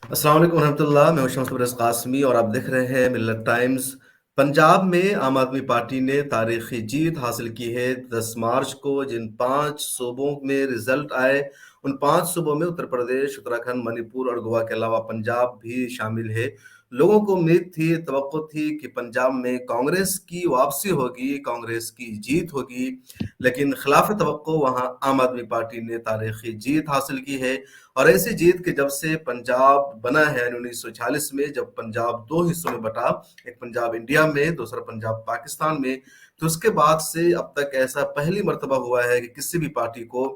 अस्सलाम वालेकुम रहमतुल्लाह। मैं हूं शम्स बरस कासमी और आप देख रहे हैं मिल्लत टाइम्स। पंजाब में आम आदमी पार्टी ने तारीखी जीत हासिल की है। 10 मार्च को जिन 5 सूबों में रिजल्ट आए, उन 5 सूबों में उत्तर प्रदेश, उत्तराखंड, मणिपुर और गोवा के अलावा पंजाब भी शामिल है। लोगों को उम्मीद थी, तवक्को थी कि पंजाब में कांग्रेस की वापसी होगी, कांग्रेस की जीत होगी, लेकिन खिलाफ तवक्को वहां आम आदमी पार्टी ने तारीखी जीत हासिल की है। और ऐसी जीत कि जब से पंजाब बना है 1946 में, जब पंजाब दो हिस्सों में बटा, एक पंजाब इंडिया में, दूसरा पंजाब पाकिस्तान में, तो उसके बाद से अब तक ऐसा पहली मर्तबा हुआ है कि किसी भी पार्टी को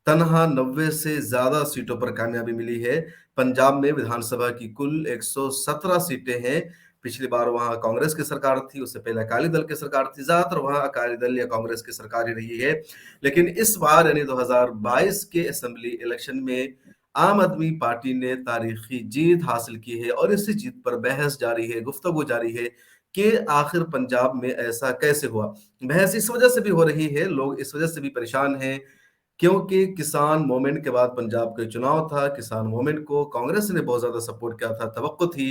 तनहा 90 से ज्यादा सीटों पर कामयाबी मिली है। पंजाब में विधानसभा की कुल 117 सीटें हैं। पिछली बार वहां कांग्रेस की सरकार थी, उससे पहले अकाली दल की सरकार थी, ज्यादातर वहां अकाली दल या कांग्रेस की सरकार ही रही है। लेकिन इस बार यानी 2022 के असेंबली इलेक्शन में आम आदमी पार्टी ने तारीखी जीत हासिल की है और इसी जीत पर बहस जारी है, गुफ्तगू जारी है कि आखिर पंजाब में ऐसा कैसे हुआ। बहस इस वजह से भी हो रही है, लोग इस वजह से भी परेशान हैं क्योंकि किसान मूवमेंट के बाद पंजाब के चुनाव था। किसान मूवमेंट को कांग्रेस ने बहुत ज्यादा सपोर्ट किया था, तवक्को थी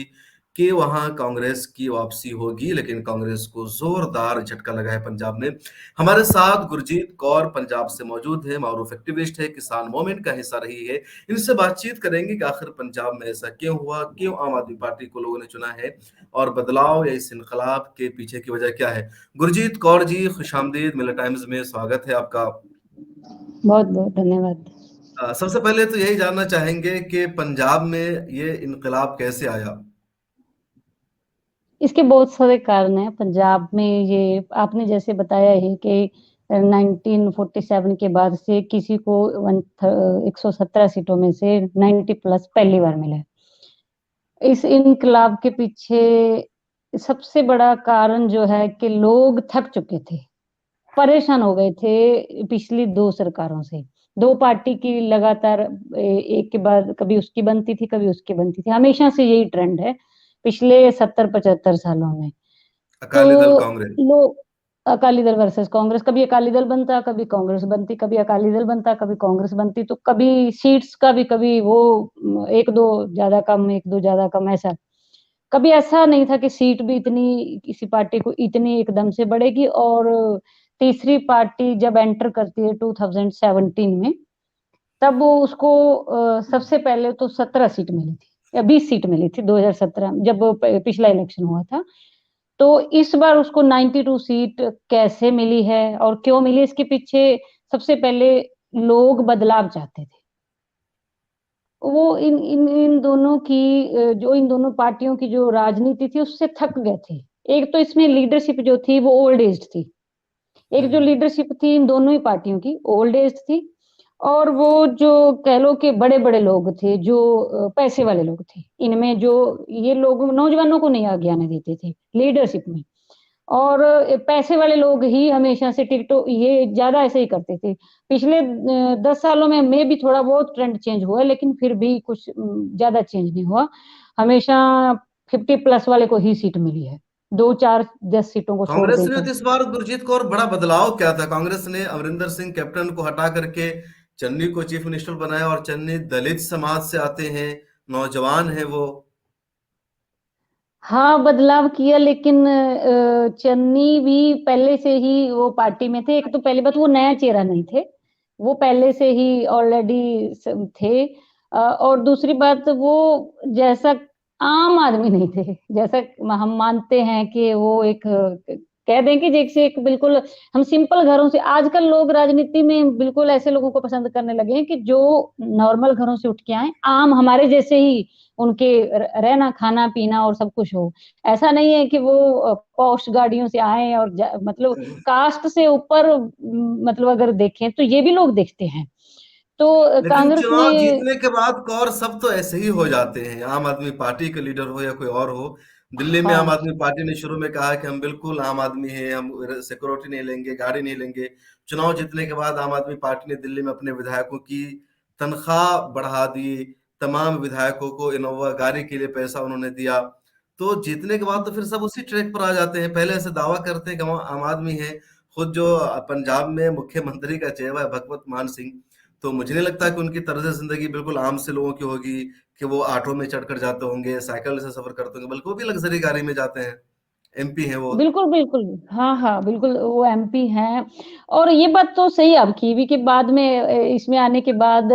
कि वहां कांग्रेस की वापसी होगी, लेकिन कांग्रेस को जोरदार झटका लगा है पंजाब में। हमारे साथ गुरजीत कौर पंजाब से मौजूद है, मारूफ एक्टिविस्ट है, किसान मूवमेंट का हिस्सा रही है। इनसे बातचीत करेंगे कि आखिर पंजाब में ऐसा क्यों हुआ, क्यों आम आदमी पार्टी को लोगों ने चुना है और बदलाव या इस इनकलाब के पीछे की वजह क्या है। गुरजीत कौर जी, खुशामदीद, मिलर टाइम्स में स्वागत है आपका। बहुत बहुत धन्यवाद। सबसे पहले तो यही जानना चाहेंगे कि पंजाब में ये इनकलाब कैसे आया। इसके बहुत सारे कारण हैं। पंजाब में ये आपने जैसे बताया है कि 1947 के बाद से किसी को 117 सीटों में से 90 प्लस पहली बार मिला है। इस इनकलाब के पीछे सबसे बड़ा कारण जो है कि लोग थक चुके थे, परेशान हो गए थे पिछली दो सरकारों से। दो पार्टी की लगातार एक के बाद कभी उसकी बनती थी, कभी उसकी बनती थी। हमेशा से यही ट्रेंड है पिछले 70-75 सालों में। तो अकाली दल कांग्रेस। लोग अकाली दल वर्सेस कांग्रेस, कभी अकाली दल बनता, कभी कांग्रेस बनती, कभी अकाली दल बनता, कभी कांग्रेस बनती, तो कभी सीट्स का भी कभी वो एक दो ज्यादा कम, एक दो ज्यादा कम, ऐसा कभी ऐसा नहीं था कि सीट भी इतनी किसी पार्टी को इतनी एकदम से बढ़ेगी। और तीसरी पार्टी जब एंटर करती है 2017 में, तब वो उसको सबसे पहले तो 17 सीट मिली थी या 20 सीट मिली थी 2017 जब पिछला इलेक्शन हुआ था। तो इस बार उसको 92 सीट कैसे मिली है और क्यों मिली, इसके पीछे सबसे पहले लोग बदलाव चाहते थे। वो इन इन इन दोनों की जो इन दोनों पार्टियों की जो राजनीति थी उससे थक गए थे। एक तो इसमें लीडरशिप जो थी वो ओल्ड एज थी। एक जो हम्म। लीडरशिप थी इन दोनों ही पार्टियों की ओल्ड एज थी। और वो जो कह लो कि बड़े बड़े लोग थे, जो पैसे वाले लोग थे, इनमें जो ये लोग नौजवानों को नहीं आगे आने देते थे लीडरशिप में। और पैसे वाले लोग ही हमेशा से टिकटॉक ये ज्यादा ऐसे ही करते थे। पिछले 10 सालों में भी थोड़ा बहुत ट्रेंड चेंज हुआ है, लेकिन फिर भी कुछ ज्यादा चेंज नहीं हुआ। हमेशा 50 प्लस वाले को ही सीट मिली है, 2 4 10 सीटों को छोड़ कांग्रेस ने देकर। तो इस बार गुरजीत कौर बड़ा बदलाव क्या था। कांग्रेस ने अमरिंदर सिंह कैप्टन को हटा करके चन्नी को चीफ मिनिस्टर बनाया, और चन्नी दलित समाज से आते हैं, नौजवान है वो। हाँ, बदलाव किया, लेकिन चन्नी भी पहले से ही वो पार्टी में थे। एक तो पहली बात वो नया चेहरा नहीं थे, वो पहले से ही ऑलरेडी थे। और दूसरी बात वो जैसा आम आदमी नहीं थे, जैसा हम मानते हैं कि वो एक कह दें कि जैसे एक बिल्कुल हम सिंपल घरों से, आजकल लोग राजनीति में बिल्कुल ऐसे लोगों को पसंद करने लगे हैं कि जो नॉर्मल घरों से उठ के आए, आम हमारे जैसे ही उनके रहना खाना पीना और सब कुछ हो। ऐसा नहीं है कि वो पॉश गाड़ियों से आए और मतलब कास्ट से ऊपर, मतलब अगर देखें तो ये भी लोग देखते हैं। तो लेकिन कांग्रेस ने चुनाव जीतने के बाद कौर सब तो ऐसे ही हो जाते हैं, आम आदमी पार्टी के लीडर हो या कोई और हो। दिल्ली में आम हाँ आदमी पार्टी ने शुरू में कहा कि हम बिल्कुल आम आदमी हैं, हम सिक्योरिटी नहीं लेंगे, गाड़ी नहीं लेंगे। चुनाव जीतने के बाद आम आदमी पार्टी ने दिल्ली में अपने विधायकों की तनख्वाह बढ़ा दी, तमाम विधायकों को इनोवा गाड़ी के लिए पैसा उन्होंने दिया। तो जीतने के बाद तो फिर सब उसी ट्रैक पर आ जाते हैं, पहले ऐसे दावा करते हैं कि हम आम आदमी हैं। खुद जो पंजाब में मुख्यमंत्री का चेहरा है भगवत मान सिंह, तो मुझे नहीं लगता कि उनकी तर्ज जिंदगी बिल्कुल आम से लोगों की होगी। कि वो ऑटो में चढ़कर जाते होंगे, साइकिल से सफर करते होंगे, बल्कि वो भी लग्जरी गाड़ी में जाते हैं। एमपी हैं वो। बिल्कुल, बिल्कुल। हाँ, हाँ, बिल्कुल वो एमपी हैं और ये बात तो सही है आपकी भी कि बाद में इसमें आने के बाद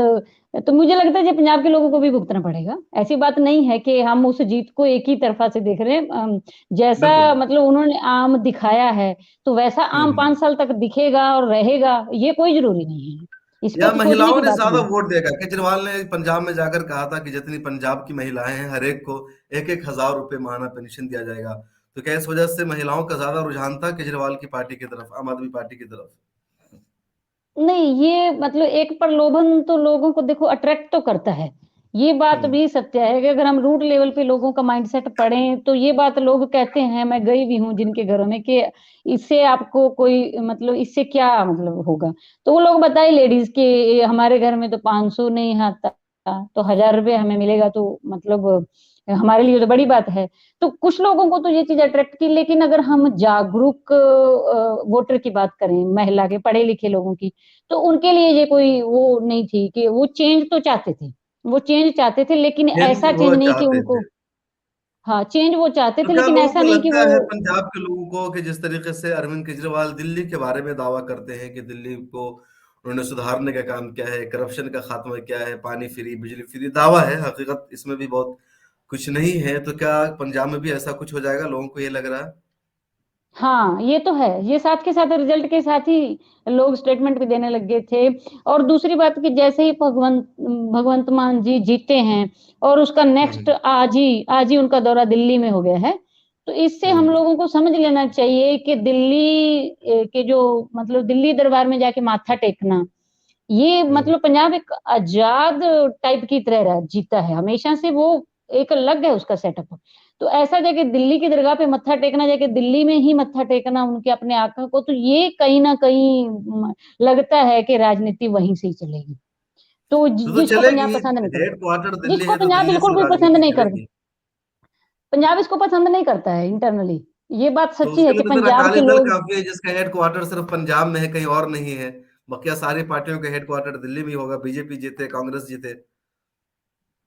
तो मुझे लगता है कि पंजाब के लोगों को भी भुगतना पड़ेगा। ऐसी बात नहीं है कि हम उस जीत को एक ही तरफ़ा से देख रहे हैं। बिल्कुल। जैसा मतलब उन्होंने आम दिखाया है, तो वैसा हुँ, आम हुँ। 5 साल तक दिखेगा और रहेगा, ये कोई ज़रूरी नहीं है। इस पे या तो सोचने महिलाओं की ने बात ज़्यादा नहीं है। वोट देगा। केजरीवाल ने पंजाब में जाकर कहा था कि जितनी पंजाब की महिलाएँ हैं, हर एक को 1-1 हज़ार रुपए माहाना पेंशन दिया जाएगा। तो क्या इस वजह से महिलाओं का ज़्यादा रुझान था केजरीवाल की पार्टी की तरफ, आम आदमी पार्टी की तरफ? नहीं, ये मतलब एक प्रलोभन तो लोगों को देखो अट्रैक्ट तो करता है। ये बात हुँ, भी सत्य है कि अगर हम रूट लेवल पे लोगों का माइंडसेट पढ़ें, तो ये बात लोग कहते हैं, मैं गई भी हूँ जिनके घरों में कि इससे आपको कोई मतलब इससे क्या मतलब होगा? तो वो लोग बताए लेडीज़ कि हमारे घर में तो 500 नहीं आता, तो ₹1000 हमें मिलेगा तो मतलब हमारे लिए तो बड़ी बात है। तो कुछ लोगों को तो ये चीज़ अट्रैक्ट की, लेकिन अगर हम जागरूक वोटर की बात करें, महिला के, पढ़े-लिखे लोगों की, तो उनके लिए ये कोई वो नहीं थी कि वो चेंज तो चाहते थे। वो चेंज चाहते थे लेकिन चेंज ऐसा वो चेंज नहीं कि चाहते उनको थे। हाँ, चेंज वो चाहते तो थे क्या लेकिन लोगों ऐसा को नहीं कि लगता वो है पंजाब के लोगों को कि जिस तरीके से अरविंद केजरीवाल दिल्ली के बारे में दावा करते हैं कि दिल्ली को उन्होंने सुधारने का काम किया है, करप्शन का खात्मा किया है, पानी फ्री, बिजली फ्री, दावा है, हकीकत इसमें भी बहुत कुछ नहीं है। तो क्या पंजाब में भी ऐसा कुछ हो जाएगा? लोगों को ये लग रहा है? हाँ, ये तो है। ये साथ के साथ रिज़ल्ट के साथ ही लोग स्टेटमेंट भी देने लग गए थे और दूसरी बात कि जैसे ही भगवंत मान जी जीते हैं और उसका हुँ, नेक्स्ट हुँ। आज ही उनका दौरा दिल्ली में हो गया है। तो इससे हम हुँ, लोगों को समझ लेना चाहिए कि दिल्ली के जो मतलब दिल्ली दरबार में जाके माथा टेकना, ये हुँ। मतलब पंजाब एक आज़ाद टाइप की तरह रह जीता है, हमेशा से वो एक अलग है उसका सेटअप। तो ऐसा जाके दिल्ली की दरगाह पे मत्था टेकना, जाके दिल्ली में ही मत्था टेकना उनके अपने आका को, तो ये कहीं न कहीं लगता है कि राजनीति वहीं से ही चलेगी। तो तो जिसको पंजाब चलेगी, पसंद नहीं करता, हेडक्वार्टर दिल्ली जिसको है तो पंजाब दिल्ली बिल्कुल से भी पसंद राजनीति नहीं करता, चलेगी। पंजाब इसको पसंद नहीं करता है इंटरनली। ये बात तो सच्ची उसके है लिए कि तो फिर पंजाब अकाली के दल लोग काफ़ी है जिसका हेडक्वार्टर सिर्फ पंजाब में है, कहीं और नहीं है। बाकी सारी पार्टियों का हेडक्वार्टर दिल्ली में ही होगा, बीजेपी जीते, कांग्रेस जीते।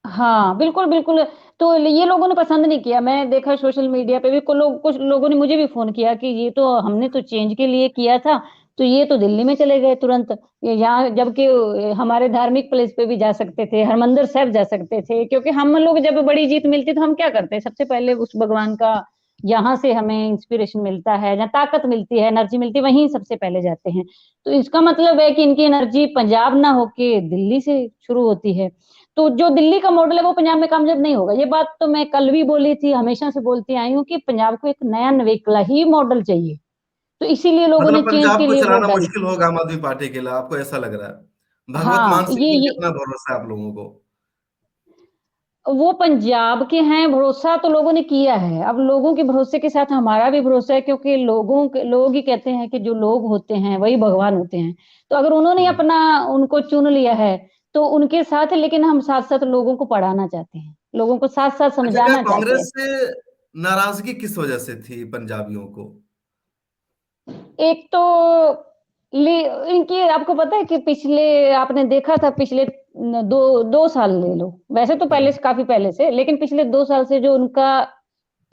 हाँ, बिल्कुल, बिल्कुल। तो ये लोगों ने पसंद नहीं किया। मैं देखा सोशल मीडिया पे भी कुछ लोगों ने मुझे भी फ़ोन किया कि ये तो हमने तो चेंज के लिए किया था, तो ये तो दिल्ली में चले गए तुरंत। ये यहाँ जबकि हमारे धार्मिक प्लेस पे भी जा सकते थे, हरमंदिर साहिब जा सकते थे, क्योंकि हम लोग जब बड़ी जीत मिलती है तो हम क्या करते हैं, सबसे पहले उस भगवान का जहाँ से हमें इंस्पिरेशन मिलता है, जहाँ ताकत मिलती है, एनर्जी मिलती है, वहीं सबसे पहले जाते हैं। तो इसका मतलब है कि इनकी एनर्जी पंजाब ना होके दिल्ली से शुरू होती है। तो जो दिल्ली का मॉडल है वो पंजाब में कामयाब नहीं होगा। ये बात तो मैं कल भी बोली थी, हमेशा से बोलती आई हूँ कि पंजाब को एक नया निवेकला ही मॉडल चाहिए। तो इसीलिए लोगों ने मतलब चेंज पंजाब के को लिए वोट चलाना डाले। मुश्किल होगा आम आदमी पार्टी के लिए, आपको ऐसा लग रहा है। भगवत हाँ, मान सिंह पर कितना भरोसा है आप लोगों को? वो पंजाब के हैं, भरोसा तो लोगों ने किया है। अब लोगों के भरोसे के साथ हमारा भी भरोसा है क्योंकि लोग ही कहते हैं कि जो लोग होते हैं वही भगवान होते हैं। तो अगर उन्होंने हम्म। अपना उनको चुन लिया है, तो उनके साथ है लेकिन हम साथ-साथ लोगों को पढ़ाना चाहते हैं। लोगों को साथ-साथ अच्छा, क्या समझाना चाहते हैं। कांग्रेस से नाराजगी किस वजह से थी पंजाबियों को? एक तो ली इनकी आपको पता है कि पिछले आपने देखा था पिछले 2 साल ले लो, वैसे तो पहले हम्म। से काफ़ी पहले से, लेकिन पिछले 2 साल से जो उनका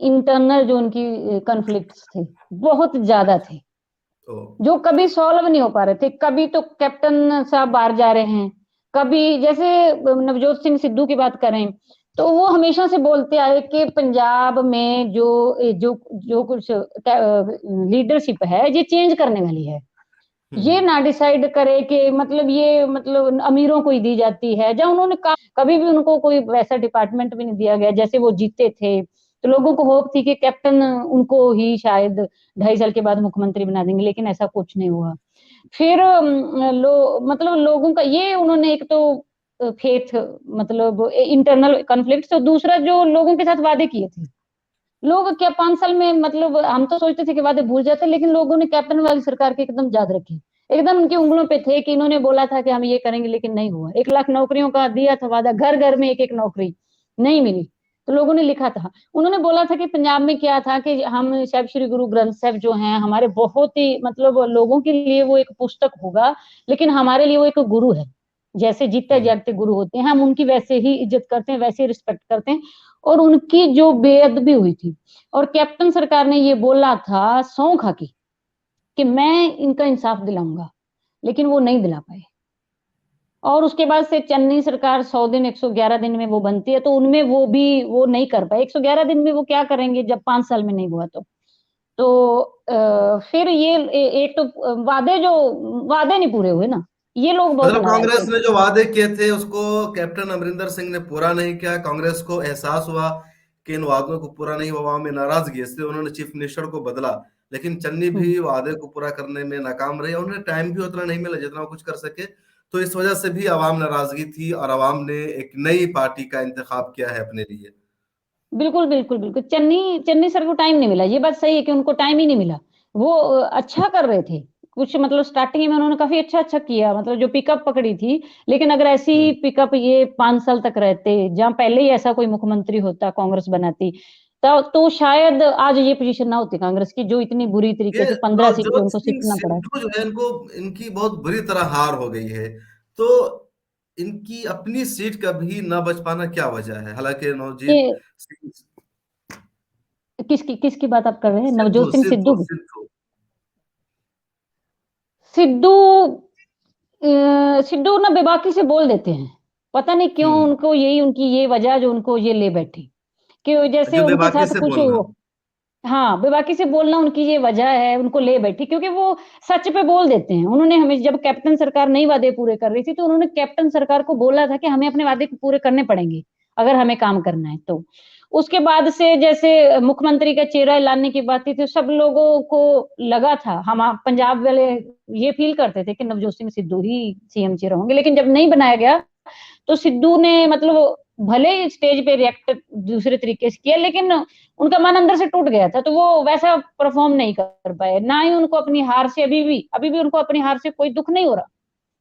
इंटरनल जो उनकी कॉन्फ्लिक्ट्स थे, बहुत ज़्यादा थे, तो जो कभी सॉल्व नहीं हो पा रहे थे। कभी तो कैप्टन साहब बाहर जा रहे हैं, कभी जैसे नवजोत सिंह सिद्धू की बात करें, तो वो हमेशा से बोलते आए कि पंजाब में जो जो कुछ लीडरशिप है, ये चेंज करने वाली है। ये हम्म। ना डिसाइड करे कि मतलब ये मतलब अमीरों को ही दी जाती है, जहाँ उन्होंने कहा कभी भी उनको कोई वैसा डिपार्टमेंट भी नहीं दिया गया, जैसे वो जीते थे, तो लोगों को होप थी कि कैप्टन उनको ही शायद 2.5 साल के बाद मुख्यमंत्री बना देंगे, लेकिन ऐसा कुछ नहीं हुआ। फिर मतलब लोगों का ये उन्होंने एक तो फेथ मतलब इंटरनल कॉन्फ्लिक्ट्स और दूसरा जो लोगों के साथ वादे किए थे। लोग क्या 5 साल में मतलब हम तो सोचते थे कि वादे भूल जाते हैं, लेकिन लोगों ने कैप्टन वाली सरकार के एकदम याद रखे। एकदम उनकी उँगलियों पे थे कि इन्होंने बोला था कि हम ये करेंगे लेकिन नहीं हुआ। 1 लाख नौकरियों का दिया था वादा, घर-घर में 1-1 नौकरी, नहीं मिली। तो लोगों ने लिखा था। उन्होंने बोला था कि पंजाब में क्या था कि हम साहिब श्री गुरु ग्रंथ साहिब जो हैं हमारे बहुत ही मतलब लोगों के लिए वो एक पुस्तक होगा, लेकिन हमारे लिए वो एक गुरु है। जैसे जीते हम्म। जागते गुरु होते हैं, हम उनकी वैसे ही इज्जत करते हैं, वैसे ही रिस्पेक्ट करते हैं। और उनकी जो बेअदबी हुई थी, और कैप्टन सरकार ने ये बोला था सौं खा के कि मैं इनका इंसाफ दिलाऊंगा, लेकिन वो नहीं दिला पाए। और उसके बाद से चन्नी सरकार 100 दिन 111 दिन में वो बनती है, तो उनमें वो भी वो नहीं कर पाए। 111 दिन में वो क्या करेंगे जब 5 साल में नहीं हुआ तो फिर ये एक तो वादे नहीं पूरे हुए ना, ये लोग बहुत मतलब नाराज कांग्रेस थे। ने जो वादे किए थे उसको कैप्टन अमरिंदर सिंह ने पूरा नहीं किया। कांग्रेस को एहसास हुआ कि इन वादों को पूरा नहीं हुआ, में नाराजगी, इसलिए उन्होंने चीफ मिनिस्टर को बदला। लेकिन चन्नी हम्म। भी वादे को पूरा करने में नाकाम रही, उन्हें टाइम भी उतना नहीं मिला जितना वो कुछ कर सके। तो इस वजह से भी आवाम नाराजगी थी और आवाम ने एक नई पार्टी का इंतखाब किया है अपने लिए। बिल्कुल बिल्कुल बिल्कुल, चन्नी चन्नी सर को टाइम नहीं मिला, ये बात सही है कि उनको टाइम ही नहीं मिला। वो अच्छा कर रहे थे कुछ, मतलब स्टार्टिंग में उन्होंने काफी अच्छा अच्छा किया, मतलब जो पिकअप पकड़ी थी। लेकिन अगर ऐसी हम्म। पिकअप ये 5 साल तक रहते, जहां पहले ही ऐसा कोई मुख्यमंत्री होता, कांग्रेस बनाती, तो शायद आज ये पोजीशन ना होती कांग्रेस की, जो इतनी बुरी तरीके ये से 15 सीट पे नवजोत उनको सिंह सीटना पड़ा। सिद्धू जो है, इनको इनकी बहुत बुरी तरह हार हो गई है। तो इनकी अपनी सीट का भी ना बच पाना क्या वजह है? हालांकि नवजीत ये सिंह किसकी किसकी बात आप कर रहे हैं, सिद्धू नवजोत सिंह सिद्धू सिद्धू की? सिद्धू। सिद्धू सिद्धू ना बेबाकी से बोल देते हैं, पता नहीं क्यों हम्म। उनको यही, उनकी ये वजह जो उनको ये ले बैठी, कि जैसे जो उनके बेबाकी साथ से कुछ बोलना। हो। हाँ, बेबाकी से बोलना उनकी ये वजह है, उनको ले बैठी, क्योंकि वो सच पे बोल देते हैं। उन्होंने हमें, जब कैप्टन सरकार नई वादे पूरे कर रही थी, तो उन्होंने कैप्टन सरकार को बोला था कि हमें अपने वादे को पूरे करने पड़ेंगे, अगर हमें काम करना है तो। उसके बाद से जैसे मुख्यमंत्री का चेहरा लाने की बात थी, तो सब लोगों को लगा था, हम पंजाब वाले ये फील करते थे कि नवजोत सिंह सिद्धू ही सीएम चेहरा होंगे। लेकिन जब नहीं बनाया गया, तो सिद्धू ने मतलब भले ही स्टेज पे रिएक्ट दूसरे तरीके से किया, लेकिन उनका मन अंदर से टूट गया था, तो वो वैसा परफॉर्म नहीं कर पाए। ना ही उनको अपनी हार से, अभी भी उनको अपनी हार से कोई दुख नहीं हो रहा,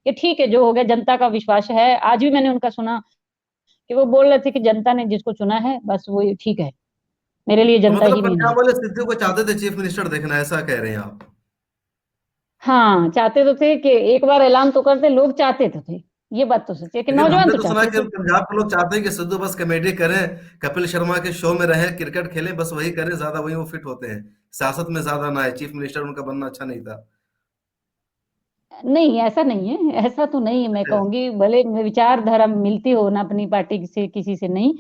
कि ठीक है जो हो गया, जनता का विश्वास है। आज भी मैंने उनका सुना कि वो बोल रहे थे कि जनता ने जिसको चुना है बस वो ठीक है, मेरे लिए तो जनता मतलब ही मेन पंजाब है। वाले सिद्धू को चाहते थे चीफ मिनिस्टर देखना, ऐसा कह रहे हैं आप? हाँ, चाहते तो थे कि एक बार ऐलान तो करते, लोग चाहते तो थे, ये बात तो सच है कि लेकिन नौजवान हमने तो तो सुना चाहते कि थे। पंजाब के लोग चाहते हैं कि सिद्धू बस कॉमेडी करें, कपिल शर्मा के शो में रहें, क्रिकेट खेलें, बस वही करें, ज्यादा वही वो फिट होते हैं। सियासत में ज्यादा ना है, चीफ मिनिस्टर उनका बनना अच्छा नहीं था। नहीं, ऐसा नहीं है, ऐसा तो नहीं है। मैं अच्छा। कहूंगी भले विचारधारा मिलती हो ना अपनी पार्टी से किसी से नहीं,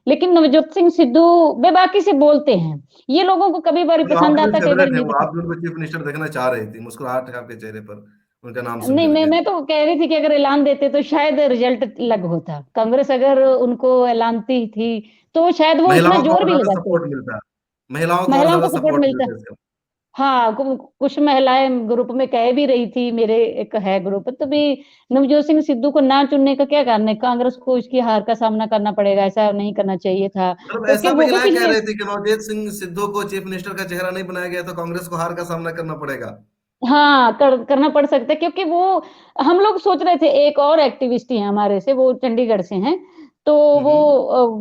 लेकिन नवजोत सिंह सिद्धू बेबाकी से बोलते हैं। ये लोगों को कभी बार तो पसंद आपके भी आता, कई बार फेवरेट है नहीं वो, पसंद। आप भी उनको चीफ मिनिस्टर देखना चाह रही थी, मुस्कुराहट है आपके चेहरे पर उनका नाम सुन नहीं, मैं करके। मैं तो कह रही थी कि अगर ऐलान देते तो शायद रिजल्ट अलग होता, कांग्रेस अगर उनको ऐलानती थी तो शायद वो इतना महिलाओं को जोर और भी ज्यादा लगाते, सपोर्ट मिलता है। महिलाओं को और महिलाओं ज्यादा को सपोर्ट सपोर्ट मिलता। मिलता है इसका। हाँ, कुछ महिलाएं ग्रुप में कह भी रही थी, मेरे एक है ग्रुप, तो भी नवजोत सिंह सिद्धू को ना चुनने का क्या कारण है? कांग्रेस को इसकी हार का सामना करना पड़ेगा, ऐसा नहीं करना चाहिए था, मतलब क्योंकि ऐसा वो भी महिलाएं कह पिछले। रही थी कि नवजीत सिंह सिद्धू को चीफ मिनिस्टर का चेहरा नहीं बनाया गया तो कांग्रेस को हार का सामना करना पड़ेगा। हाँ, करना पड़ सकता है, क्योंकि वो, हम लोग सोच रहे थे, एक और एक्टिविस्ट ही हैं हमारे से, वो चंडीगढ़ से हैं, तो हम्म।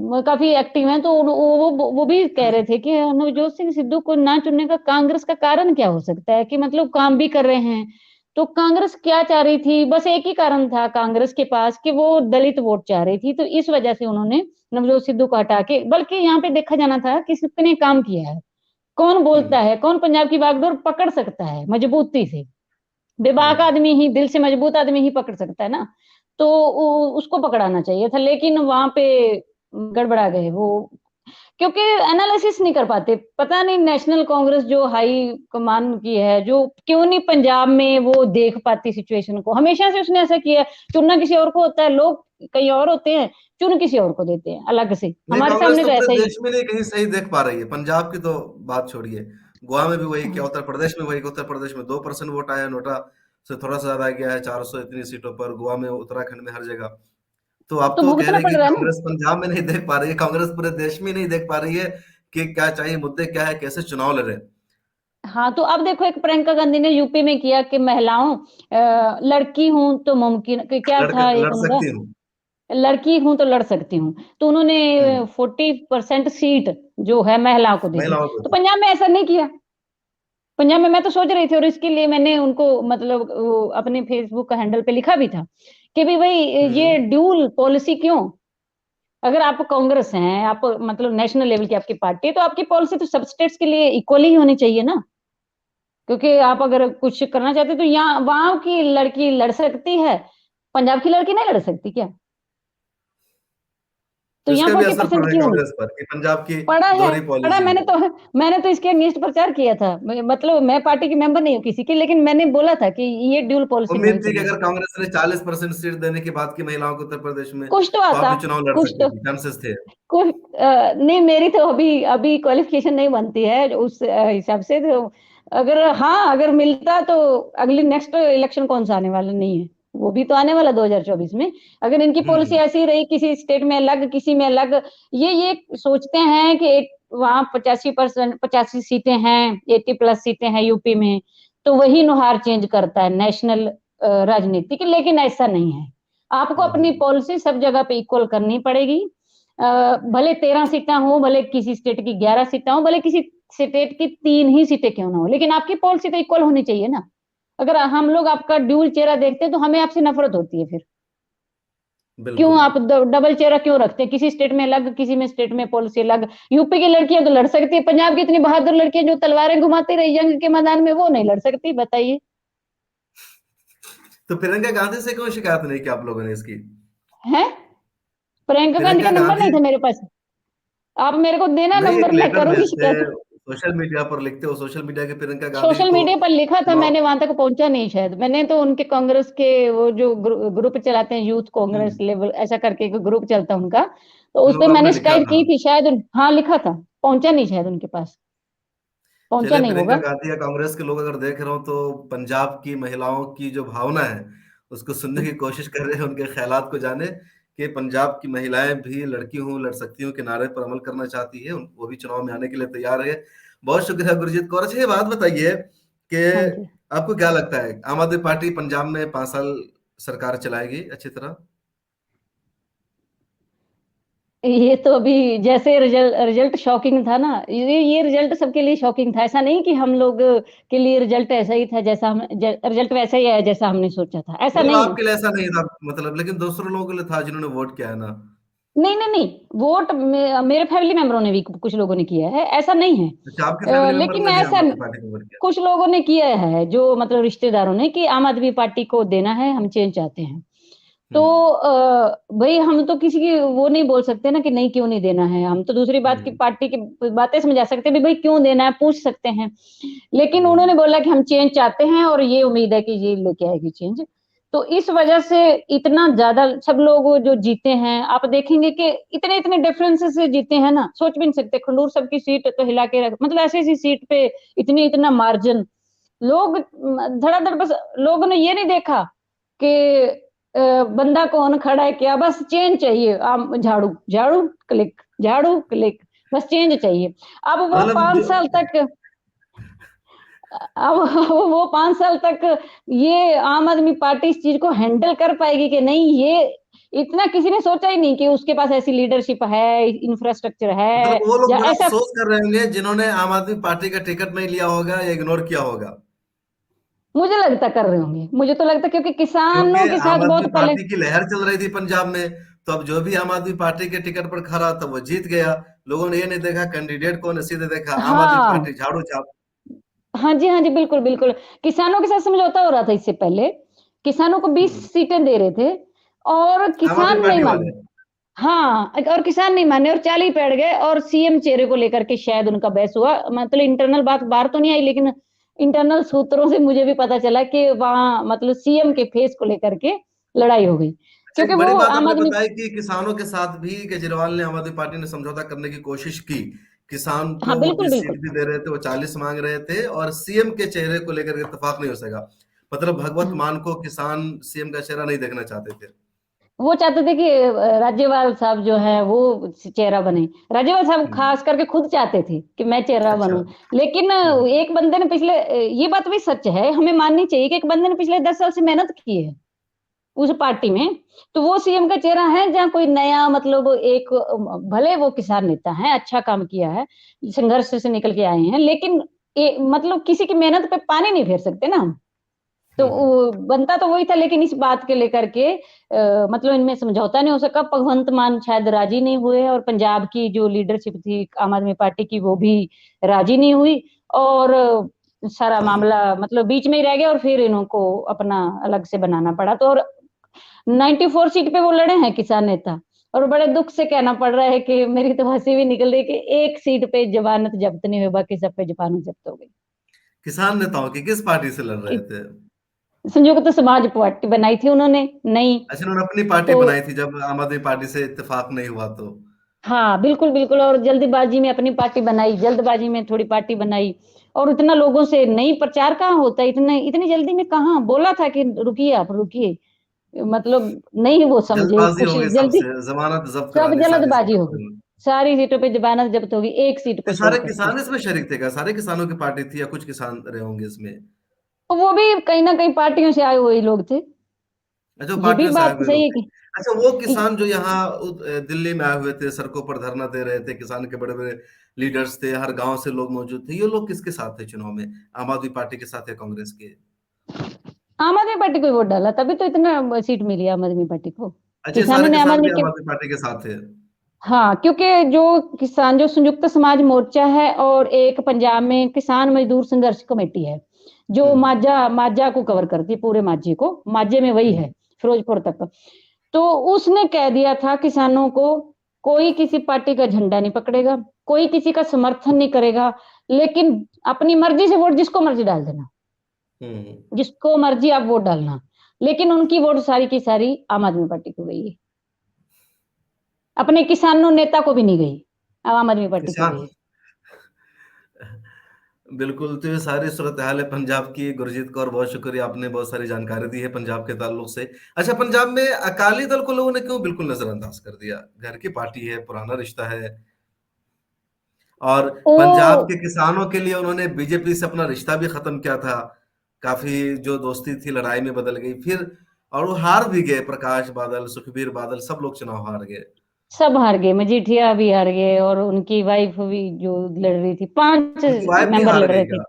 वो काफी एक्टिव हैं, तो वो भी कह रहे थे कि नवजोत सिंह सिद्धू को ना चुनने का कांग्रेस का कारण क्या हो सकता है, कि मतलब काम भी कर रहे हैं। तो कांग्रेस क्या चाह रही थी, बस एक ही कारण था कांग्रेस के पास, कि वो दलित वोट चाह रही थी, तो इस वजह से उन्होंने नवजोत सिद्धू को हटा के, बल्कि यहाँ पे देखा जाना था कि किसने काम किया है, कौन बोलता हम्म। है, कौन पंजाब की बागडोर पकड़ सकता है मजबूती से। बेबाक हम्म। आदमी ही, दिल से मजबूत आदमी ही पकड़ सकता है ना, तो उसको पकड़ाना चाहिए था, लेकिन वहां पे गड़बड़ा गए वो, क्योंकि एनालिसिस नहीं कर पाते। पता नहीं नेशनल कांग्रेस जो हाई कमान की है, जो क्यों नहीं पंजाब में वो देख पाती सिचुएशन को। हमेशा से उसने ऐसा किया है, चुनना किसी और को होता है, लोग कहीं और होते हैं, चुन किसी और को देते हैं अलग से। नहीं, हमारे कांग्रेस सामने तो तो पूरे ऐसा ही है। देश में नहीं कहीं सही देख पा रही है। पंजाब की तो बात छोड़िए, गोवा में भी वही क्या, उत्तर प्रदेश में वही, उत्तर प्रदेश में 2% वोट आया, नोटा से थोड़ा सा ज्यादा गया है, 400 इतनी सीटों पर, गोवा में, उत्तराखंड में, हर जगह। तो आप तो तो कह भुगतना रहे हैं पड़ कि रहा है ना। कांग्रेस पंजाब में नहीं देख पा रही है, कांग्रेस पूरे देश में नहीं देख पा रही है कि क्या चाहिए, मुद्दे क्या है, कैसे चुनाव लड़े। हाँ, तो अब देखो, एक प्रियंका गांधी ने यूपी में किया कि महिलाओं, लड़की हूं तो मुमकिन, क्या था एक लड़ उनका, सकती हूँ। लड़की हूं तो लड़ सकती हूँ, तो उन्होंने हम्म। 40% सीट जो है महिलाओं को दे दी। महिलाओं को तो दी। पंजाब में ऐसा नहीं किया, पंजाब में मैं तो सोच रही थी और इसके लिए मैंने उनको मतलब वो अपने फेसबुक हैंडल पे लिखा भी था कि भाई ये हम्म। ड्यूल पॉलिसी क्यों? अगर आप कांग्रेस हैं, आप मतलब नेशनल लेवल की आपकी पार्टी है, तो आपकी पॉलिसी तो सब स्टेट्स के लिए इक्वल ही होनी चाहिए ना। क्योंकि आप अगर कुछ करना चाहते तो यहाँ वहां की लड़की लड़ सकती है, पंजाब की लड़की नहीं लड़ सकती क्या? तो तो यहाँ इसका भी असर पड़ 40% रहा है क्यों नहीं? कांग्रेस पर कि पंजाब की पड़ा है, दोहरी पड़ा। पॉलिसी है। मैंने तो इसके अगेंस्ट प्रचार किया था। मतलब मैं पार्टी की मेंबर नहीं हूँ किसी की, लेकिन मैंने बोला था कि ये ड्यूल पॉलिसी उम्मीद होनी थी कि चाहिए। अगर कांग्रेस ने 40% सीट देने की बात की महिलाओं को उत्तर प्रदेश में, कुछ तो तो आप आता, भी चुनाव लड़ कुछ सकती तो थी, चांसेस थे। कुछ नहीं, मेरी तो अभी अभी क्वालिफिकेशन नहीं बनती है उस हिसाब से। तो अगर हाँ, अगर मिलता तो अगली नेक्स्ट इलेक्शन कौन सा आने वाला नहीं है, वो भी तो आने वाला 2024 में। अगर इनकी पॉलिसी हम्म। ऐसी रही, किसी स्टेट में अलग, किसी में अलग, ये सोचते हैं कि एक वहां 85%, 85 सीटें हैं, 80+ सीटें हैं यूपी में, तो वही नुहार चेंज करता है नेशनल राजनीति की। लेकिन ऐसा नहीं है, आपको अपनी हम्म। पॉलिसी सब जगह पे इक्वल करनी पड़ेगी। भले 13 सीटें हो, भले किसी स्टेट की 11 सीटें हो, भले किसी स्टेट की 3 ही सीटें क्यों ना हो, लेकिन आपकी पॉलिसी तो इक्वल होनी चाहिए ना। अगर हम लोग आपका ड्यूल चेहरा देखते हैं तो हमें आपसे नफरत होती है फिर। क्यों बिल्कुल। आप डबल चेहरा क्यों रखते हैं? किसी स्टेट में अलग, किसी में स्टेट में पॉलिसी अलग। यूपी की लड़कियां तो लड़ सकती है, पंजाब की इतनी बहादुर लड़कियां जो तलवारें घुमाती रही जंग के मैदान में, वो नहीं लड़ सकती, बताइए। तो प्रियंका गांधी से क्यों शिकायत नहीं की आप लोगों ने इसकी? है, प्रियंका गांधी प्रियंका का नंबर गांधी नहीं था मेरे पास। आप मेरे को देना नहीं, एक नंबर, मैं लेटर करूंगी भेजते, शिकायत। सोशल मीडिया पर लिखते हो, सोशल मीडिया के प्रियंका गांधी सोशल को मीडिया पर लिखा था चुनाव। मैंने, वहां तक पहुंचा नहीं शायद। मैंने तो उनके कांग्रेस के वो जो ग्रुप चलाते हैं, यूथ कांग्रेस हम्म। लेवल ऐसा करके एक ग्रुप चलता है उनका, तो उस उन पे लोगों आपने मैंने लिखा शिकायत था। की थी शायद। हाँ लिखा था, पहुंचा नहीं शायद उनके पास, पहुंचा चलिए, नहीं प्रियंका होगा। गांधी या कांग्रेस के लोग अगर देख रहे हो तो पंजाब की महिलाओं की जो भावना है उसको सुनने की कोशिश कर रहे हैं, उनके ख्यालात को जाने कि पंजाब की महिलाएं भी लड़की हूँ लड़ सकती हूँ के नारे पर अमल करना चाहती है, वो भी चुनाव में आने के लिए तैयार है। बहुत शुक्रिया गुरजीत कौर। अच्छा, ये बात बताइए कि हाँ जी। आपको क्या लगता है आम आदमी पार्टी पंजाब में 5 साल सरकार चलाएगी अच्छी तरह? ये तो अभी जैसे रिजल्ट रिजल्ट शॉकिंग था ना, ये रिजल्ट सबके लिए शॉकिंग था। ऐसा नहीं कि हम लोग के लिए रिजल्ट ऐसा ही था, जैसा हम रिजल्ट वैसा ही है जैसा हमने सोचा था, ऐसा मतलब नहीं है। आपके लिए ऐसा नहीं था मतलब, लेकिन दूसरों लोगों के लिए था जिन्होंने वोट किया है ना। नहीं नहीं नहीं, वोट मेरे फैमिली मेंबरों ने भी, कुछ लोगों ने किया है, ऐसा नहीं है। अच्छा, आपके फैमिली मेंबर लेकिन ने भी आम ऐसा आदमी पार्टी को वोट किया? कुछ लोगों ने किया है, जो मतलब रिश्तेदारों ने, कि आम आदमी पार्टी को देना है, हम चेंज चाहते हैं। तो हम्म। भाई हम तो किसी की वो नहीं बोल सकते ना कि नहीं क्यों नहीं देना है। हम तो दूसरी बात की हम्म। पार्टी की बातें समझा सकते हैं भी भाई क्यों देना है, पूछ सकते हैं। लेकिन हम्म। उन्होंने बोला कि हम चेंज चाहते हैं और ये उम्मीद है कि ये लेके आएगी चेंज। तो इस वजह से इतना ज्यादा सब लोग जो जीते हैं, आप देखेंगे कि इतने इतने डिफरेंस से जीते हैं ना, सोच भी नहीं सकते। खंडूर सब की सीट तो हिला के रख, मतलब ऐसी ऐसी सीट पे इतनी इतना मार्जिन। लोग धड़ाधड़, बस लोगों ने ये नहीं देखा कि बंदा कौन खड़ा है क्या, बस चेंज चाहिए। आप झाड़ू झाड़ू क्लिक, झाड़ू क्लिक, बस चेंज चाहिए। अब वो मतलब पांच जो साल तक अब वो 5 साल तक ये आम आदमी पार्टी इस चीज को हैंडल कर पाएगी कि नहीं, ये इतना किसी ने सोचा ही नहीं कि उसके पास ऐसी लीडरशिप है, इंफ्रास्ट्रक्चर है, मतलब वो लोग या बड़ा ऐसा। अफसोस कर रहे होंगे जिन्होंने आम आदमी पार्टी का टिकट नहीं लिया होगा या इग्नोर किया होगा। मुझे लगता कर रहे होंगे, मुझे तो लगता, क्योंकि क्योंकि किसानों के आम साथ आदमी बहुत पहले। पार्टी की लहर चल रही थी पंजाब में, तो अब जो भी आम आदमी पार्टी के टिकट पर खड़ा था वो जीत गया। लोगों ने ये नहीं देखा कैंडिडेट कौन है, सीधे देखा आम आदमी हाँ पार्टी झाड़ू चाप। हाँ जी, हाँ जी, बिल्कुल बिल्कुल। किसानों के साथ समझौता हो रहा था इससे पहले, किसानों को बीस हम्म। सीटें दे रहे थे और आम आदमी किसान नहीं पार्टी माने। वाले। हाँ, और किसान नहीं माने और चाल ही बैठ गए, और सीएम चेहरे को लेकर के शायद उनका बहस हुआ। मतलब इंटरनल बात बाहर तो नहीं आई, लेकिन इंटरनल सूत्रों से मुझे भी पता चला कि वहां मतलब सीएम के फेस को लेकर के लड़ाई हो गई, अच्छा, क्योंकि एक बड़ी वो बात आम आपने आदमी। बताई कि किसानों के साथ भी केजरीवाल ने, आम आदमी पार्टी ने समझौता करने की कोशिश की। किसान हाँ को वो बिल्कुल 20 सीट बिल्कुल। भी दे रहे थे, वो 40 मांग रहे थे, और सीएम के चेहरे को लेकर इत्तेफाक नहीं हो सका। मतलब भगवत हाँ, मान को किसान सीएम का चेहरा नहीं देखना चाहते थे। वो चाहते थे कि राज्यपाल साहब जो है वो चेहरा बने। राज्यपाल साहब हम्म। खास करके खुद चाहते थे कि मैं चेहरा अच्छा। बनूं। लेकिन हम्म। एक बंदे ने पिछले ये बात भी सच है, हमें माननी चाहिए कि एक बंदे ने पिछले 10 साल से मेहनत की है उस पार्टी में। तो वो सीएम का चेहरा है, जहाँ कोई नया मतलब एक, भले वो किसान नेता है, अच्छा काम किया है, संघर्ष से निकल के आए हैं, लेकिन मतलब किसी की मेहनत पे पानी नहीं फेर सकते ना हम। तो हम्म। बनता तो वही था, लेकिन इस बात के लेकर के मतलब इनमें समझौता नहीं हो सका। भगवंत मान शायद राजी नहीं हुए, और पंजाब की जो लीडरशिप थी आम आदमी पार्टी की वो भी राजी नहीं हुई, और सारा मामला मतलब बीच में ही रह गया, और फिर इनको अपना अलग से बनाना पड़ा। तो और 94 सीट पे वो लड़े हैं किसान नेता, और बड़े दुख से कहना पड़ रहा है कि मेरी तो हंसी भी निकल रही है कि एक सीट पे जमानत जब्त नहीं हुई, बाकी सब पे जमानत जब्त हो गई। किसान नेताओं की किस पार्टी से लड़ रहे कि थे? संयुक्त समाज पार्टी बनाई थी उन्होंने नई। अच्छा, उन्होंने अपनी पार्टी तो बनाई थी जब आम आदमी पार्टी से इत्तेफाक नहीं हुआ तो। हाँ, बिल्कुल, बिल्कुल, और जल्दबाजी में अपनी पार्टी बनाई, जल्दबाजी में थोड़ी पार्टी बनाई, और इतना लोगों से नहीं, प्रचार कहाँ होता है, इतने इतनी जल्दी में कहाँ, बोला था कि रुकिए आप रुकिए, मतलब नहीं वो समझे जल्दबाजी कुछ हो गई जल्दी, सबसे, जमानत जब्त सब करानी सारी जल्दबाजी सीटों हो गई। पर। सारी सीटों पे जमानत जब्त होगी, एक सीट तो को छोड़ सारे करके। किसान इसमें शरीक थे क्या? सारे किसानों की पार्टी थी या कुछ किसान रहे होंगे इसमें? तो वो भी कहीं न कहीं पार्टियों से आए हुए लोग थे। अच्छा, वो ये भी पार्टियों से आए बात हुए सही लोग है थे। अच्छा, वो किसान जो यहाँ दिल्ली में आए हुए थे, सड़कों पर धरना दे रहे थे, किसान के बड़े बड़े लीडर्स थे, हर गांव से लोग मौजूद थे, ये लोग किसके साथ थे चुनाव में? आम आदमी पार्टी के साथ या कांग्रेस के? आम आदमी पार्टी को ही वोट डाला, तभी तो इतना सीट मिली आम आदमी पार्टी को। अच्छा, ये किसानों सारे ने आम किसान आदमी भी के, आम आदमी पार्टी के साथ थे? हाँ, क्योंकि जो किसान जो संयुक्त समाज मोर्चा है, और एक पंजाब में किसान मजदूर संघर्ष कमेटी है, जो हम्म। माझा माझा को कवर करती है, पूरे माझे को, माझे में वही है, हम्म। फिरोजपुर तक। तो उसने कह दिया था किसानों को, कोई किसी पार्टी का झंडा नहीं पकड़ेगा, कोई किसी का समर्थन नहीं करेगा, लेकिन अपनी मर्जी से वोट जिसको मर्जी डाल देना, हम्म। जिसको मर्जी आप वोट डालना। लेकिन उनकी वोट सारी की सारी आम आदमी पार्टी को गई है, अपने किसानों नेता को भी नहीं गई, आम आदमी पार्टी को किसान। गई है। बिल्कुल, तो ये सारी सूरत हाल है पंजाब की। गुरजीत कौर, बहुत शुक्रिया, आपने बहुत सारी जानकारी दी है पंजाब के ताल्लुक से। अच्छा, पंजाब में अकाली दल को लोगों ने क्यों बिल्कुल नजरअंदाज कर दिया? घर की पार्टी है, पुराना रिश्ता है, और ओ, पंजाब के किसानों के लिए उन्होंने बीजेपी से अपना रिश्ता भी खत्म किया था। काफी जो दोस्ती थी लड़ाई में बदल गई फिर, और वो हार भी गए। प्रकाश बादल, सुखबीर बादल, सब लोग चुनाव हार गए। सब हार गए, मजीठिया भी हार गए, और उनकी वाइफ भी जो लड़ रही थी, 5 उनकी वाइफ भी मेंबर हार लड़ गई रहे थे। क्या?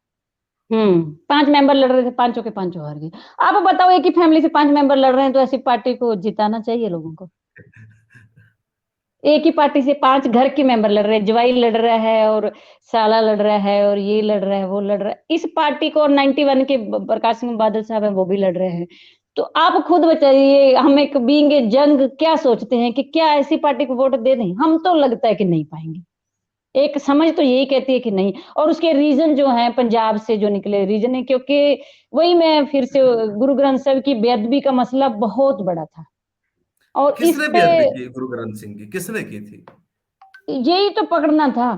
5 मेंबर लड़ रहे थे, पांचों के पांचों हार गए। आप बताओ, एक ही फैमिली से 5 मेंबर लड़ रहे हैं, तो ऐसी पार्टी को जिताना चाहिए लोगों को। एक ही पार्टी से 5 घर के मेंबर लड़ रहे हैं, जवाई लड़ रहा है, और साला लड़ रहा है, और ये लड़ रहा है, वो लड़ रहा है। इस पार्टी को, और 91 के प्रकाश सिंह बादल साहब हैं, वो भी लड़ रहे हैं। तो आप खुद बताइए, हम एक बीइंग ए जंग क्या सोचते हैं कि क्या ऐसी पार्टी को वोट दे दें? हम तो लगता है कि नहीं पाएंगे। एक समझ तो यही कहती है कि नहीं, और उसके रीजन जो हैं पंजाब से जो निकले रीजन है, क्योंकि वही मैं फिर से, गुरु ग्रंथ साहिब की बेअदबी का मसला बहुत बड़ा था, और इस किसने पे बेअदबी की गुरु ग्रंथ सिंह की? किसने की थी? यही तो पकड़ना था,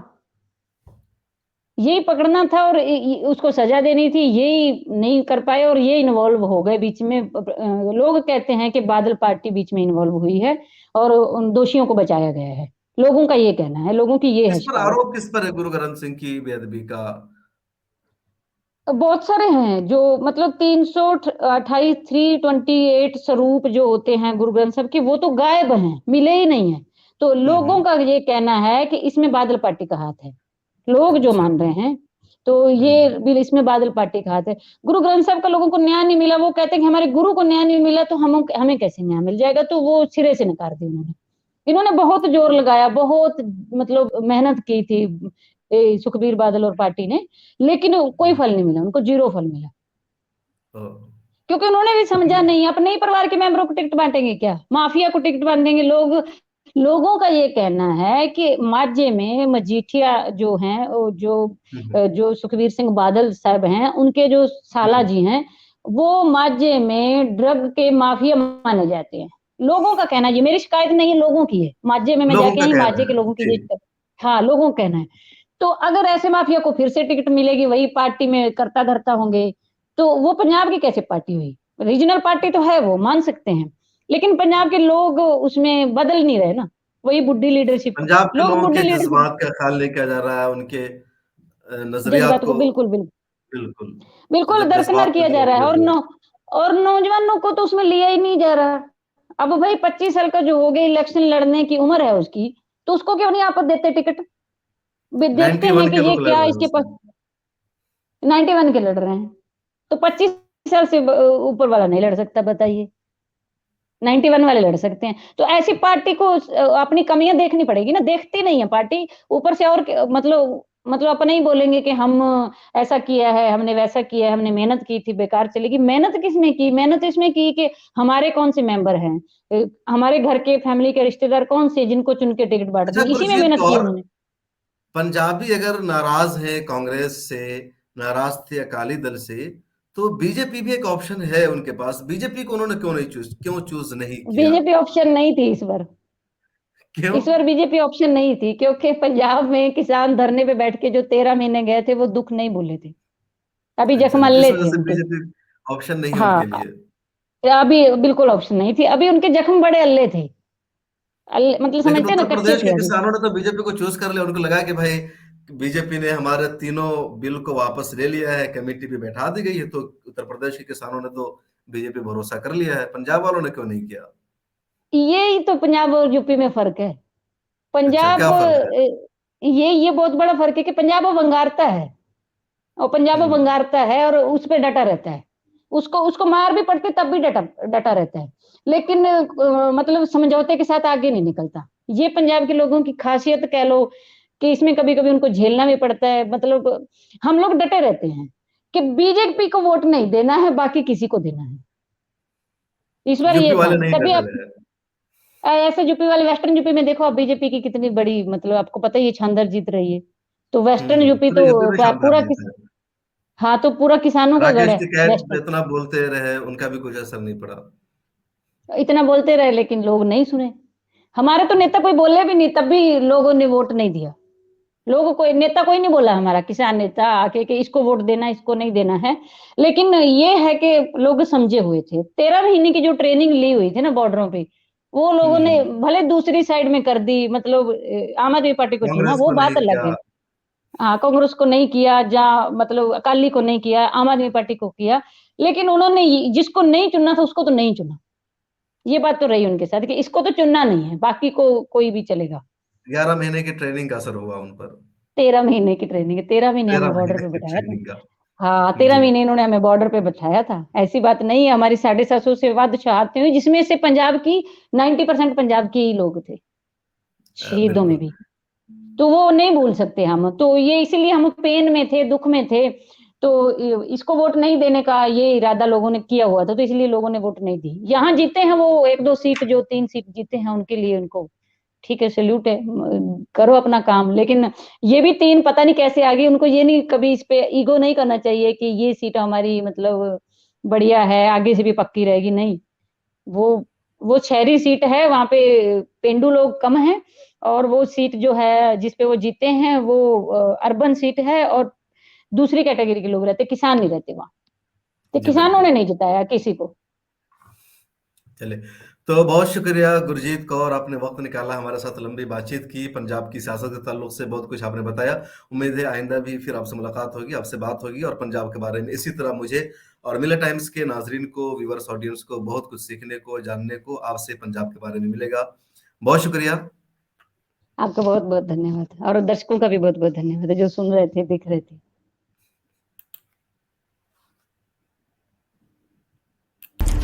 यही पकड़ना था, और उसको सजा देनी थी, यही नहीं कर पाए, और ये इन्वॉल्व हो गए बीच में। लोग कहते हैं कि बादल पार्टी बीच में इन्वॉल्व हुई है, और उन दोषियों को बचाया गया है। लोगों का ये कहना है, लोगों की ये है किस पर शिकायत। आरोप, किस पर है गुरु ग्रंथ सिंह की बेअदबी का? बहुत सारे हैं, जो मतलब 328 328 स्वरूप जो होते हैं गुरु ग्रंथ साहब के, वो तो गायब हैं, मिले ही नहीं है। तो लोगों हम्म। का ये कहना है कि इसमें बादल पार्टी का हाथ है, लोग जो अच्छा। मान रहे हैं। तो ये हम्म। बिल, इसमें बादल पार्टी का हाथ है। गुरु ग्रंथ साहब का लोगों को न्याय नहीं मिला, वो कहते हैं कि हमारे गुरु को न्याय नहीं मिला, तो हम हमें कैसे न्याय मिल जाएगा, तो वो सिरे से नकार दी उन्होंने। इन्होंने बहुत जोर लगाया, बहुत मतलब मेहनत की थी सुखबीर बादल और पार्टी ने, लेकिन कोई हम्म। फल नहीं मिला उनको, जीरो फल मिला। ओ, क्योंकि उन्होंने भी समझा लेकिन नहीं, अपने ही परिवार के मेंबरों को टिकट बांटेंगे क्या, माफिया को टिकट बांटेंगे लोग। लोगों का ये कहना है कि माझे में मजीठिया जो हैं, वो हम्म। जो सुखबीर सिंह बादल साहब हैं, उनके जो साला हम्म। जी हैं, वो माझे में ड्रग के माफिया माने जाते हैं। लोगों का कहना है, ये मेरी शिकायत नहीं है, लोगों की है, माझे में मैं लोगों जाके का आई, कहना माझे के है लोगों की जी। ये, हाँ, लोगों का कहना है। तो अगर ऐसे माफिया को फिर से टिकट मिलेगी, वही पार्टी में करता धरता होंगे, तो वो पंजाब की कैसे पार्टी हुई? रीजनल पार्टी तो है, वो मान सकते हैं, लेकिन पंजाब के लोग उसमें बदल नहीं रहे ना, वही बुढ़ी लीडरशिप, पंजाब के लोग लोगों बुढ़ी के लीडरशिप, जज्बात का ख्याल नहीं किया जा रहा है, उनके नजरियात जज्बात को को। बिल्कुल बिल्कुल बिल्कुल। तो बिल्कुल जब दरकिनार जज्बात को किया जा रहा है, जवाब दे। और नौजवानों को तो उसमें लिया ही नहीं जा रहा। अब भाई 25 साल का जो हो गया, इलेक्शन लड़ने की उम्र है उसकी, तो उसको क्यों नहीं आप देते टिकट? देखते हैं 91 कि के ये लोग लड़ क्या रहे हैं इसके पास, उसमें। 91 के लड़ रहे हैं, तो 25 साल से ऊपर वाला नहीं लड़ सकता, बताइए। 91 वाले लड़ सकते हैं। तो ऐसी पार्टी को अपनी कमियां देखनी पड़ेगी ना, देखती नहीं है पार्टी। ऊपर से और मतलब अपने ही बोलेंगे कि हम ऐसा किया है, हमने वैसा किया है, हमने मेहनत की थी, बेकार चलेगी। मेहनत किसमें की? मेहनत इसमें की कि हमारे कौन से मेंबर हैं, हमारे घर के फैमिली के रिश्तेदार कौन से जिनको चुन के टिकट बांट अच्छा दी, इसी में गुरजीत मेहनत की कौर, उन्होंने। पंजाबी अगर नाराज है कांग्रेस से, नाराज थे अकाली दल से, तो बीजेपी भी एक ऑप्शन है उनके पास। बीजेपी को उन्होंने क्यों चूज नहीं किया? बीजेपी ऑप्शन नहीं थी इस बार। क्यों? इस बार बीजेपी ऑप्शन नहीं थी क्योंकि पंजाब में किसान धरने पे बैठ के जो 13 महीने गए थे वो दुख नहीं भूले थे, अभी अच्छा, जिस जख्म-अल्ले वजह थे से उनके। बीजेपी ऑप्शन नहीं है हाँ, उनके लिए। अभी बिल्कुल ऑप्शन नहीं थी, अभी उनके जख्म बड़े अल्ले थे। मतलब लेकिन समझते हैं ना, उत्तर कच्चे प्रदेश थे के अभी। किसानों ने तो बीजेपी को चूज कर लिया। उनको लगा कि भाई बीजेपी ने हमारे तीनों बिल को वापस ले लिया है, कमेटी पे बैठा दी गई है, तो उत्तर प्रदेश के किसानों ने तो बीजेपी भरोसा कर लिया है। पंजाब वालों ने क्यों नहीं किया? यही तो पंजाब और यूपी में फर्क है। अच्छा, पंजाब क्या फर्क है? ये बहुत बड़ा फर्क है कि पंजाब वो वंगारता है, और पंजाब वो हम्म। वंगारता है और उस पे डटा रहता है। उसको उसको मार भी पड़ती तब भी डटा डटा रहता है, लेकिन मतलब समझौते के साथ आगे नहीं निकलता। ये पंजाब के लोगों की खासियत कह लो कि इसमें कभी कभी उनको झेलना भी पड़ता है। मतलब हम लोग डटे रहते हैं कि बीजेपी को वोट नहीं देना है, बाकी किसी को देना है। इस बार यूपी ये था, वाले नहीं तभी डर आप रहे हैं। ऐसे यूपी वाले, वेस्टर्न यूपी में देखो आप बीजेपी की कितनी बड़ी, मतलब आपको पता ही है, शानदार जीत रही है। तो वेस्टर्न यूपी पूरे तो यूपी में शानदार पूरा जीत है। हाँ, तो पूरा किसानों का गढ़ राकेश है टिकैत वेस्टर्न। इतना बोलते रहे, उनका भी कुछ असर नहीं पड़ा। इतना बोलते रहे लेकिन लोग नहीं सुने। हमारे तो नेता कोई बोले भी नहीं, तब भी लोगों ने वोट नहीं दिया। लोगों को नेता कोई नहीं बोला, हमारा किसान नेता आके कि इसको वोट देना, इसको नहीं देना है। लेकिन ये है कि लोग समझे हुए थे। 13 महीने की जो ट्रेनिंग ली हुई थी ना बॉर्डरों पे, वो लोगों ने हम्म। भले दूसरी साइड में कर दी, मतलब आम आदमी पार्टी को चुना, कांग्रेस वो को नहीं बात अलग किया। है। हाँ, कांग्रेस को नहीं किया, जहाँ मतलब अकाली को नहीं किया, आम आदमी पार्टी को किया। लेकिन उन्होंने जिसको नहीं चुनना था उसको तो नहीं चुना। ये बात तो रही उनके साथ कि इसको तो चुनना नहीं है, बाकी को कोई भी चलेगा। 11 महीने की ट्रेनिंग का असर हुआ उन पर। 13 महीने की ट्रेनिंग है, 13 महीने 13 हमें बॉर्डर महीने पे की बिठाया था। ट्रेनिंग का। हाँ, 13 जी। महीने इन्होंने हमें बॉर्डर पे बिठाया था। ऐसी बात नहीं है, हमारी 750 से वाद शहादतें हुई, जिसमें से पंजाब की 90% पंजाब के ही लोग थे, शहीदों में बिल्कुल। भी। तो वो नहीं भूल सकते हम, तो ये इसीलिए हम पेन में थे, दुख में थे। तो इसको वोट नहीं देने का ये इरादा लोगों ने किया हुआ था, तो इसलिए लोगों ने वोट नहीं दी। यहाँ जीते हैं वो 1-2 सीट, जो 3 सीट जीते हैं उनके लिए उनको ठीक है, सैल्यूट है, करो अपना काम। लेकिन ये भी 3 पता नहीं कैसे आ गई, उनको ये नहीं, कभी इस पे ईगो नहीं करना चाहिए कि ये सीट हमारी मतलब बढ़िया है, आगे से भी पक्की रहेगी। नहीं, वो वो शहरी सीट है, वहां पे पेंडू लोग कम हैं, और वो सीट जो है जिसपे वो जीते हैं वो अर्बन सीट है, और दूसरी कैटेगरी के लोग रहते, किसान नहीं रहते वहां। तो जी किसानों ने बिल्कुल। नहीं जिताया किसी को। चले, तो बहुत शुक्रिया गुरजीत कौर, आपने वक्त निकाला हमारे साथ, लंबी बातचीत की, पंजाब की सियासत के ताल्लुक से बहुत कुछ आपने बताया। उम्मीद है आइंदा भी फिर आपसे मुलाकात होगी, आपसे बात होगी, और पंजाब के बारे में इसी तरह मुझे और मिलर टाइम्स के नाजरीन को, व्यूअर्स, ऑडियंस को बहुत कुछ सीखने को, जानने को आपसे पंजाब के बारे में मिलेगा। बहुत शुक्रिया। आपका बहुत बहुत धन्यवाद, और दर्शकों का भी बहुत बहुत धन्यवाद जो सुन रहे थे, देख रहे थे।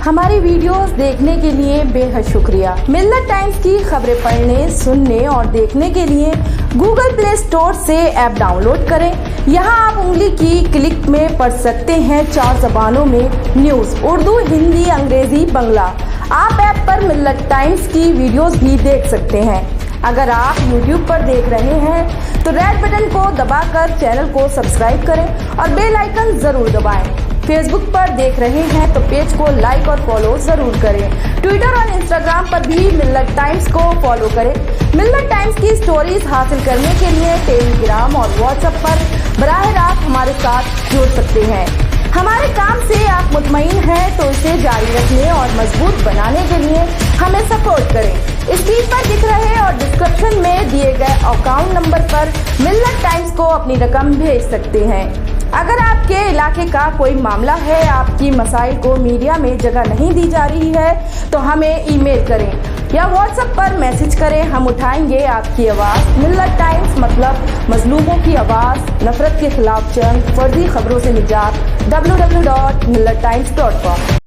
हमारी वीडियोस देखने के लिए बेहद शुक्रिया। मिल्लत टाइम्स की खबरें पढ़ने, सुनने और देखने के लिए गूगल प्ले स्टोर से ऐप डाउनलोड करें। यहां आप उंगली की क्लिक में पढ़ सकते हैं 4 जबानों में न्यूज़, उर्दू, हिंदी, अंग्रेजी, बांग्ला। आप ऐप पर मिल्लत टाइम्स की वीडियोस भी देख सकते हैं। अगर आप YouTube पर देख रहे हैं तो रेड बटन को दबाकर चैनल को सब्सक्राइब करें और बेल आइकन जरूर दबाएं। फेसबुक पर देख रहे हैं तो पेज को लाइक और फॉलो जरूर करें। ट्विटर और इंस्टाग्राम पर भी मिल्लत टाइम्स को फॉलो करें। मिल्लत टाइम्स की स्टोरीज हासिल करने के लिए टेलीग्राम और व्हाट्सएप पर बराह रास्त हमारे साथ जुड़ सकते हैं। हमारे काम से आप मुतमईन हैं तो इसे जारी रखने और मजबूत बनाने के लिए हमें सपोर्ट करें। स्क्रीन पर दिख रहे और डिस्क्रिप्शन में दिए गए अकाउंट नंबर पर मिल्लत टाइम्स को अपनी रकम भेज सकते हैं। अगर आपके इलाके का कोई मामला है, आपकी मसाइल को मीडिया में जगह नहीं दी जा रही है, तो हमें ईमेल करें या व्हाट्सएप पर मैसेज करें। हम उठाएंगे आपकी आवाज़। मिल्लत टाइम्स मतलब मजलूमों की आवाज़, नफरत के खिलाफ जंग, फर्जी खबरों से निजात। www.millattimes.com